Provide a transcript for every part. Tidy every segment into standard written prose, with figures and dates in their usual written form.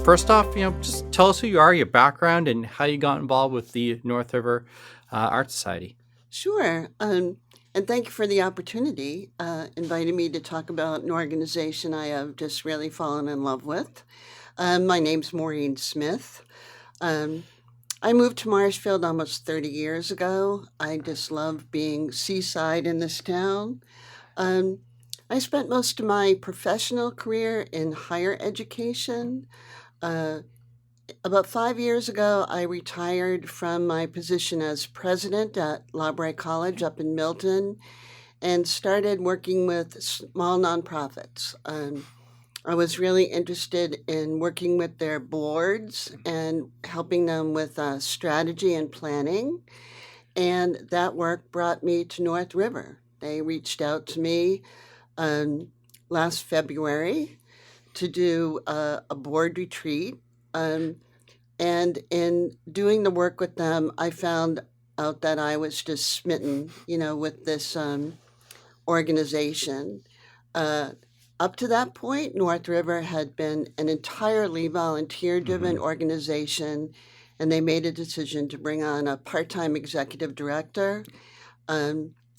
first off, just tell us who you are, your background, and how you got involved with the North River Art Society. Sure. And thank you for the opportunity, inviting me to talk about an organization I have just really fallen in love with. My name's Maureen Smith. I moved to Marshfield almost 30 years ago. I just love being seaside in this town. I spent most of my professional career in higher education. Uh, about 5 years ago, I retired from my position as president at Lawbray College up in Milton and started working with small nonprofits. I was really interested in working with their boards and helping them with strategy and planning. And that work brought me to North River. They reached out to me last February to do a board retreat. And in doing the work with them, I found out that I was just smitten, with this organization. Up to that point, North River had been an entirely volunteer-driven organization, and they made a decision to bring on a part-time executive director.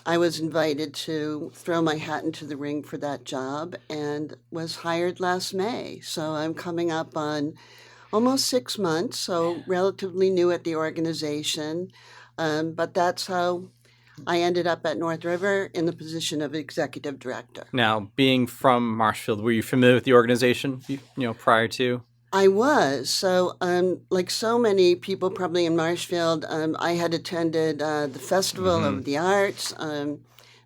I was invited to throw my hat into the ring for that job and was hired last May. So I'm coming up on almost 6 months, so relatively new at the organization. But that's how I ended up at North River in the position of executive director. Now, being from Marshfield, were you familiar with the organization, prior to? I was. So, like so many people probably in Marshfield, I had attended the Festival of the Arts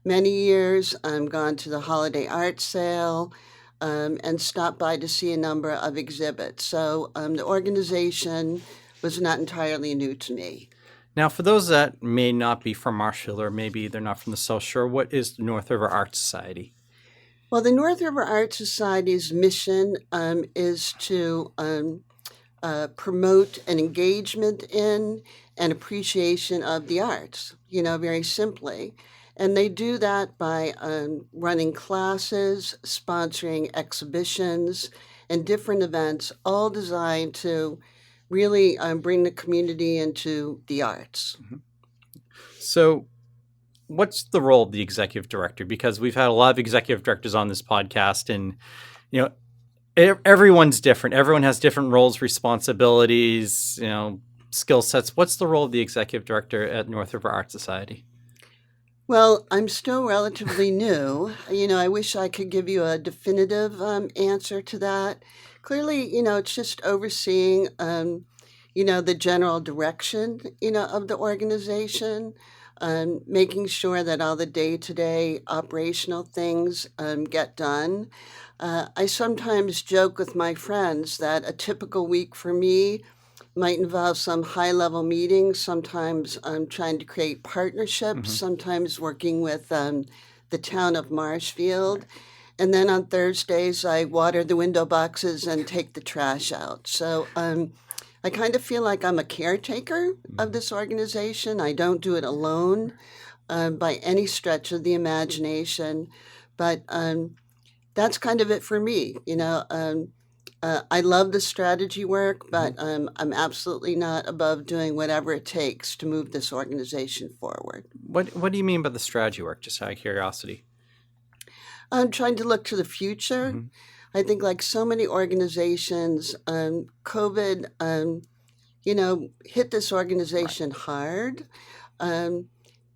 many years. Gone to the Holiday Art Sale, and stopped by to see a number of exhibits. So the organization was not entirely new to me. Now, for those that may not be from Marshfield, or maybe they're not from the South Shore, what is the North River Art Society? Well, the North River Art Society's mission is to promote an engagement in and appreciation of the arts, very simply. And they do that by running classes, sponsoring exhibitions, and different events, all designed to really bring the community into the arts. So what's the role of the executive director? Because we've had a lot of executive directors on this podcast, and everyone's different. Everyone has different roles, responsibilities, skill sets. What's the role of the executive director at North River Art Society? Well, I'm still relatively new. I wish I could give you a definitive answer to that. Clearly, it's just overseeing, the general direction, of the organization, making sure that all the day-to-day operational things get done. I sometimes joke with my friends that a typical week for me might involve some high-level meetings. Sometimes I'm trying to create partnerships, sometimes working with the town of Marshfield. And then on Thursdays, I water the window boxes and take the trash out. So I kind of feel like I'm a caretaker of this organization. I don't do it alone by any stretch of the imagination. But that's kind of it for me. I love the strategy work, but I'm absolutely not above doing whatever it takes to move this organization forward. What do you mean by the strategy work, just out of curiosity? I'm trying to look to the future. I think like so many organizations, COVID, hit this organization hard.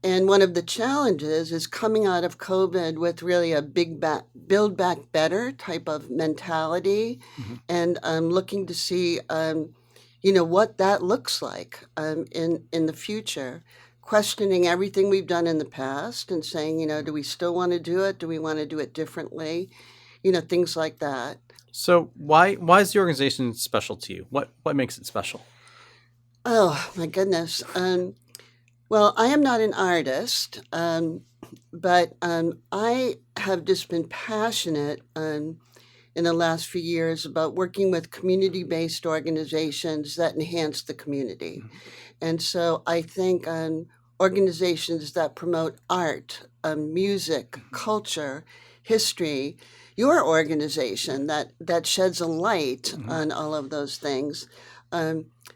And one of the challenges is coming out of COVID with really a build back better type of mentality, and looking to see, what that looks like in the future. Questioning everything we've done in the past and saying, do we still want to do it? Do we want to do it differently? Things like that. So why is the organization special to you? What makes it special? Oh, my goodness. Well, I am not an artist, but I have just been passionate in the last few years about working with community-based organizations that enhance the community. And so I think organizations that promote art, music, culture, history, your organization that sheds a light on all of those things.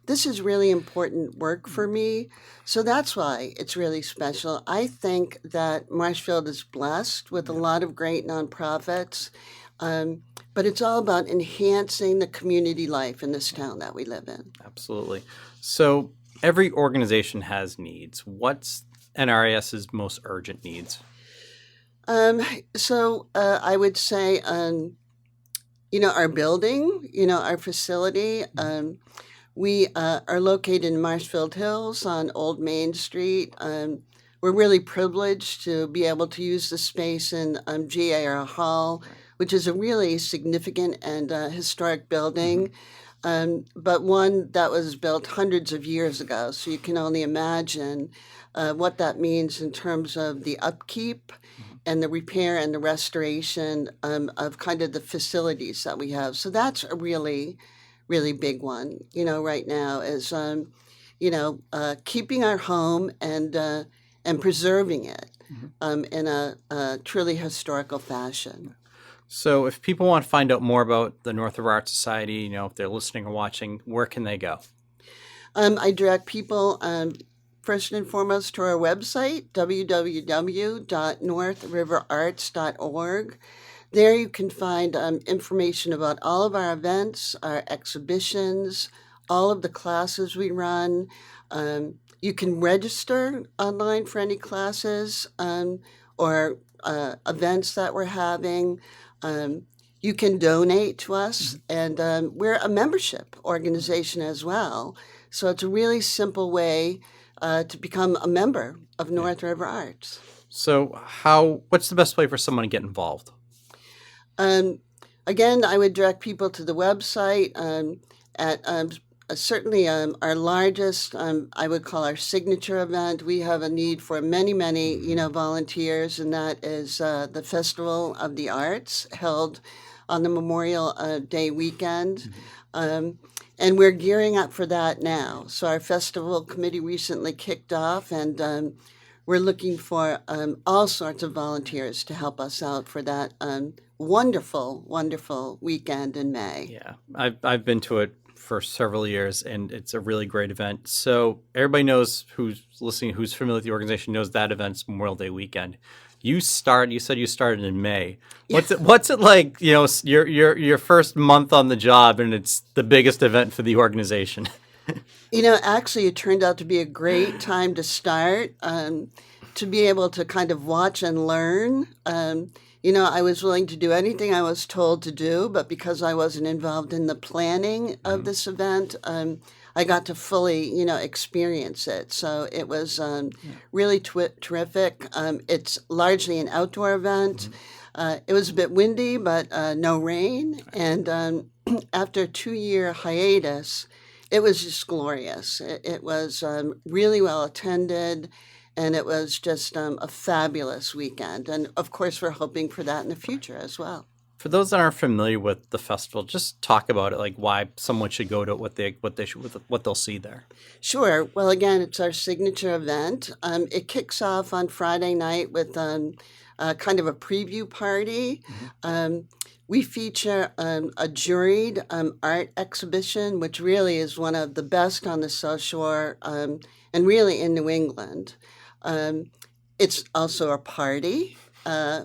This is really important work for me, so that's why it's really special. I think that Marshfield is blessed with a lot of great nonprofits, but it's all about enhancing the community life in this town that we live in. Absolutely. So every organization has needs. What's NRAS's most urgent needs? I would say, our building, our facility. We are located in Marshfield Hills on Old Main Street. We're really privileged to be able to use the space in GAR Hall, which is a really significant and historic building, but one that was built hundreds of years ago. So you can only imagine what that means in terms of the upkeep and the repair and the restoration of kind of the facilities that we have. So that's a really, really big one, right now is, keeping our home and preserving it in a truly historical fashion. So if people want to find out more about the North River Art Society, if they're listening or watching, where can they go? I direct people first and foremost to our website, www.northriverarts.org. There you can find information about all of our events, our exhibitions, all of the classes we run. You can register online for any classes or events that we're having. You can donate to us, and we're a membership organization as well. So it's a really simple way to become a member of North River Arts. So what's the best way for someone to get involved? Again, I would direct people to the website at certainly our largest, I would call our signature event. We have a need for many, many, volunteers, and that is the Festival of the Arts held on the Memorial Day weekend. And we're gearing up for that now. So our festival committee recently kicked off, and we're looking for all sorts of volunteers to help us out for that wonderful, wonderful weekend in May. Yeah, I've been to it for several years, and it's a really great event. So everybody knows, who's listening, who's familiar with the organization, knows that event's Memorial Day weekend. You said you started in May. What's it like? Your first month on the job, and it's the biggest event for the organization. Actually, it turned out to be a great time to start, to be able to kind of watch and learn. I was willing to do anything I was told to do, but because I wasn't involved in the planning of this event, I got to fully, experience it. So it was really terrific. It's largely an outdoor event. It was a bit windy, but no rain. And after a 2-year hiatus, it was just glorious. It was really well attended, and it was just a fabulous weekend. And of course, we're hoping for that in the future as well. For those that aren't familiar with the festival, just talk about it, like why someone should go to it, what they'll see there. Sure. Well, again, it's our signature event. It kicks off on Friday night with kind of a preview party. We feature a juried art exhibition, which really is one of the best on the South Shore and really in New England. It's also a party.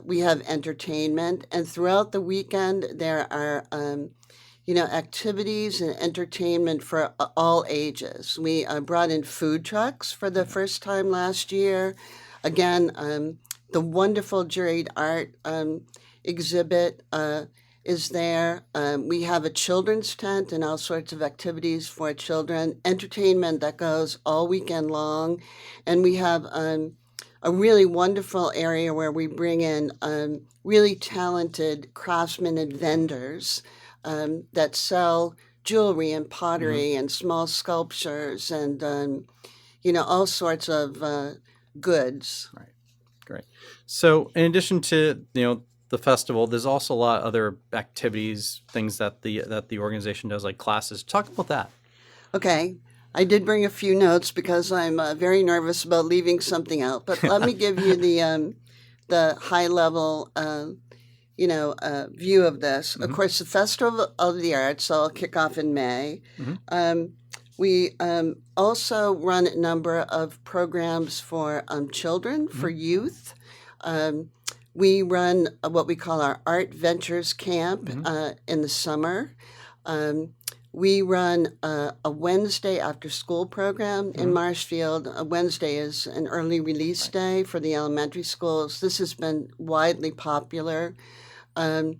We have entertainment, and throughout the weekend there are, activities and entertainment for all ages. We brought in food trucks for the first time last year. Again, the wonderful juried art exhibit is there. We have a children's tent and all sorts of activities for children, entertainment that goes all weekend long, and we have a really wonderful area where we bring in really talented craftsmen and vendors that sell jewelry and pottery and small sculptures and, all sorts of goods. Right. Great. So in addition to, the festival, there's also a lot of other activities, things that the organization does, like classes. Talk about that. Okay. I did bring a few notes because I'm very nervous about leaving something out. But let me give you the high level view of this. Of Mhm. course, the Festival of the Arts will kick off in May. Mhm. We also run a number of programs for children, for Mhm. youth. Um, we run what we call our Art Ventures Camp Mhm. in the summer. Um, we run a Wednesday after school program in Mhm. Marshfield. A Wednesday is an early release Right. day for the elementary schools. This has been widely popular. Um,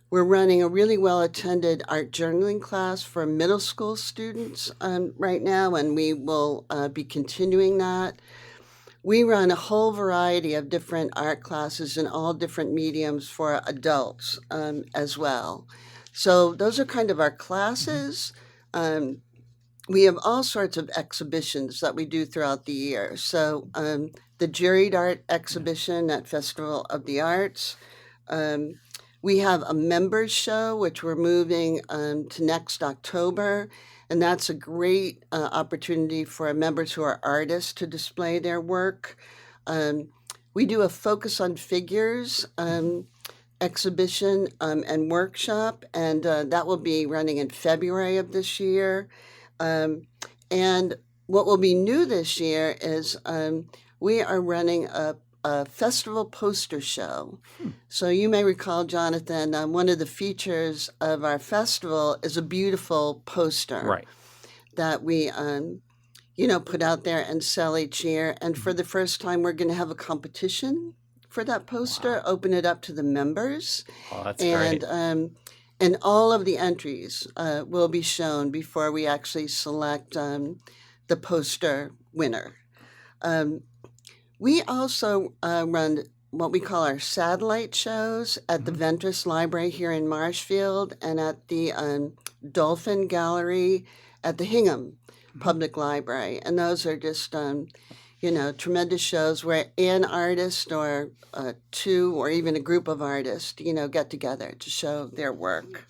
we're running a really well attended art journaling class for middle school students right now, and we will be continuing that. We run a whole variety of different art classes in all different mediums for adults as well. So, those are kind of our Mhm. classes. Um, we have all sorts of exhibitions that we do throughout the year. So, the juried art Yeah. exhibition at Festival of the Arts. Um, we have a members show, which we're moving to next October. And that's a great opportunity for our members who are artists to display their work. Um, we do a focus on figures Mhm. exhibition and workshop, and that will be running in February of this year. Um, and what will be new this year is we are running a festival poster show. Hmm. So you may recall, Jonathan, one of the features of our festival is a beautiful poster Right. that we put out there and sell each year. And for Mhm. the first time, we're going to have a competition for that poster, Wow. open it up to the members, Oh, that's and great. all of the entries will be shown before we actually select the poster winner. Um, we also run what we call our satellite shows at the Mhm. Ventris Library here in Marshfield and at the Dolphin Gallery at the Hingham Mhm. Public Library. And those are just, tremendous shows where an artist or two or even a group of artists, get together to show their work.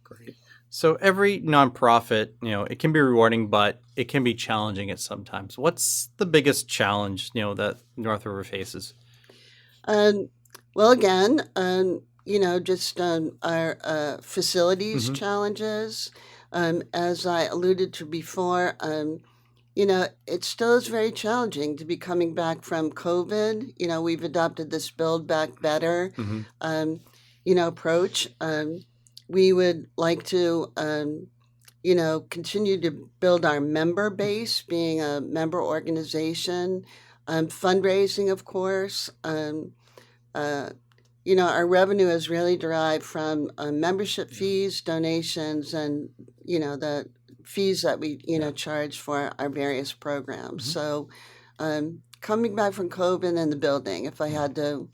Great. So every nonprofit, it can be rewarding, but it can be challenging at sometimes. What's the biggest challenge, that North River faces? Um, well, again, just our facilities Mhm. challenges. As I alluded to before, it still is very challenging to be coming back from COVID. We've adopted this Build Back Better, Mhm. um, approach. We would like to, continue to build our member base, being a member organization, fundraising, of course. Uh, our revenue is really derived from membership Yeah. fees, donations, and the fees that we Yeah. charge for our various programs. Mhm. So, coming back from COVID and the building, if I Yeah. had to,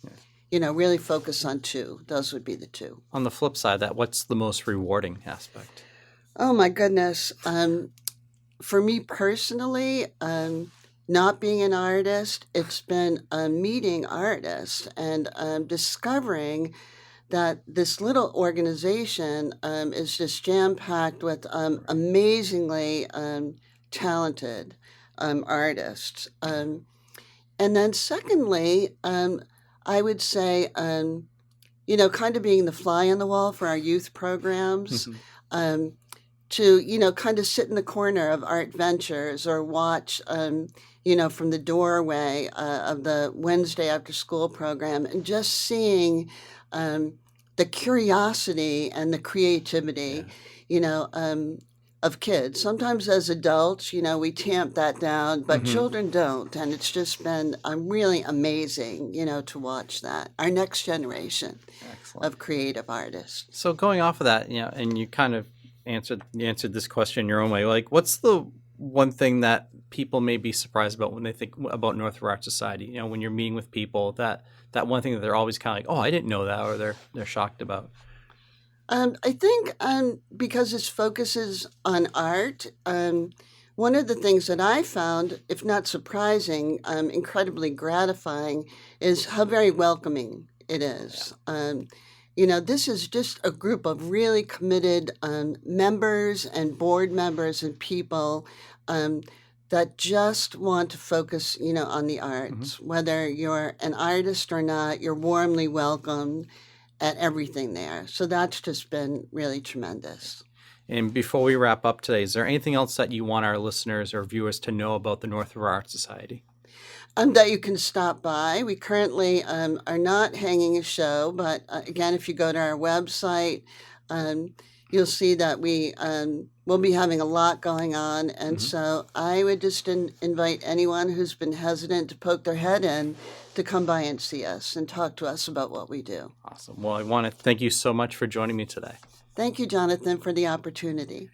Yeah. really focus on two, those would be the two. On the flip side, of that what's the most rewarding aspect? Oh my goodness. For me personally, not being an artist, it's been meeting artists and discovering that this little organization is just jam packed with Right. amazingly talented artists. And then, secondly, I would say, kind of being the fly on the wall for our youth programs. Mhm. Um, to kind of sit in the corner of art ventures or watch from the doorway of the Wednesday after school program and just seeing um, the curiosity and the creativity Yeah. you know um, of kids. Sometimes as adults we tamp that down, but Mhm. children don't, and it's just been really amazing to watch that, our next generation Excellent. of creative artists. So going off of that, and you kind of answered this question in your own way. Like, what's the one thing that people may be surprised about when they think about North River Art Society? When you're meeting with people, that one thing that they're always kind of like, oh, I didn't know that, or they're shocked about. I think because this focuses on art, one of the things that I found, if not surprising, incredibly gratifying, is how very welcoming it Yeah. is. This is just a group of really committed members and board members and people that just want to focus, on the Hmm. arts. Whether you're an artist or not, you're warmly welcomed, at everything there. So that's just been really tremendous. And before we wrap up today, is there anything else that you want our listeners or viewers to know about the North River Art Society? That you can stop by. We currently are not hanging a show, but again, if you go to our website, you'll see that we will be having a lot going on. And so I would just invite anyone who's been hesitant to poke their head in to come by and see us and talk to us about what we do. Awesome. Well, I want to thank you so much for joining me today. Thank you, Jonathan, for the opportunity.